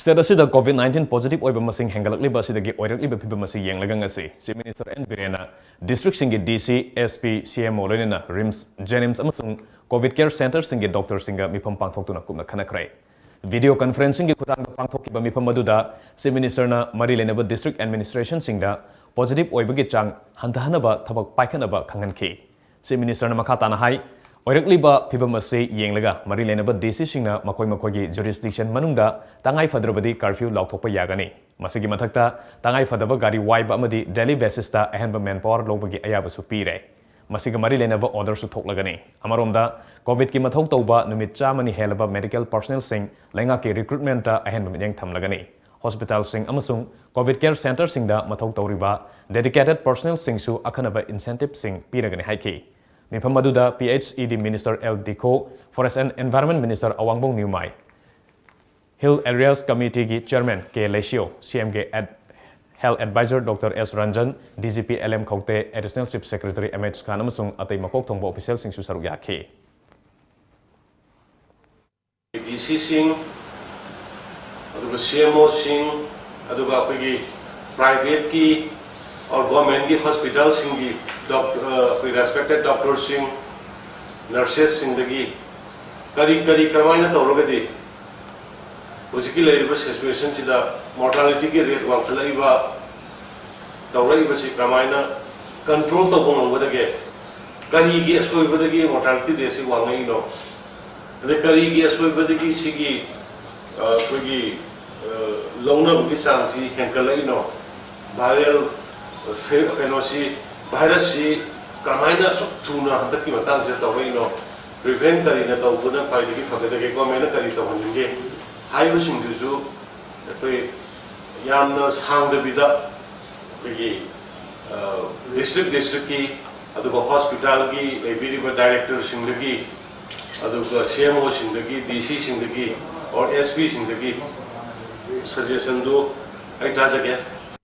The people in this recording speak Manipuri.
State ASIDA COVID-19 positive OIBA masing HENGATLAKLIBA ASIDAGI OIRAKLIBA PHEEBAM masing YENGLAGA ngasi Chief Minister N BIREN District Singi DC SP CMO LOINANA RIMS JNIMS AMASUNG COVID Care Center Singi Doctor Singa MEEPHAM PANGTHOKTUNA KUPNA KHANNAKHRE Video conferencing KHUTHANGDA PANGTHOKHIBA MEEPHAM aduda Chief Minister na mari LEINABA District Administration Singda positive Oibagi Chang Hanthahannaba THABAK PAIKHATNABA KHANGHANKHI Chief Minister na MAKHA tana hai OIRAKLIBA PHEEBAM asi YENGLAGA mari LEINABA DC SINGNA MAKHOI jurisdiction MANUNGDA TANGAI FADRABADI curfew लाउथोकपा यागनी मसिगी मथक्ता तांगाई फदबा गाड़ी वाइबा अमदी डेली बेसिस ता अहम मैन पावर लोबगी अयाबसु पीरे मसिगी मरी लेनबा ऑर्डर सु थोकलगनी अमरोमदा कोविड की मथौ तौबा नुमित चामनी हेलबा मेडिकल पर्सनल सिंग लेंगा के रिक्रूटमेंट ता अहम मियंग थमलगनी हॉस्पिटल सिंग अमसुंग कोविड केयर सेंटर सिंगदा मथौ तौरिबा डेडिकेटेड पर्सनल सिंग सु अखनबा इंसेंटिव सिंग पीरगनी हाइकी MEEPHAM aduda PHED Minister L Diko Forest and Environment Minister Awangboong Newmai Hill Areas Committee ki Chairman K Lecio CMG Health Advisor Dr. S Ranjan DGP LM Khokte Additional Chief Secretary MH Khan amasung atay makok thongba official sing su saruk yakhi DC sing aduga CMO sing aduga apagi private ki और गवर्नमेंट की हॉस्पिटल सिंह की डॉक्टर रेस्पेक्टेड डॉक्टर सिंह नर्सेस सिंह दगी करी करी क्रमाइना तौरगदी उसी लेरिबा सिचुएशन सिदा मोर्टालिटी की रेट वांखलाइबा तौरइबा सि क्रमाइना कंट्रोल तौबंगबदगे करी की असोइबदगी मोर्टालिटी देसी वांगइनो अदे करी की असोइबदगी सिगी कोगी लौनबगी सांगसी हेंकलाइनो वायरल फेनोसी वायरस से क्रमाइना सुथुना हदकी मतंग से तौरइनो प्रिवेंट करिना तौबना फाइदगी फगदगे गवर्नमेंट करि तौहनगे हाइबो सिंजुजु अखोय यामना सांगदबिदा बेगी डिस्ट्रिक्ट की अदुगा हॉस्पिटल की लेबिरिबा डायरेक्टर सिंगदगी अदुगा सीएमओ सिंगदगी डीसी सिंगदगी और एसपी सिंगदगी सजेशन दो आई ताजगे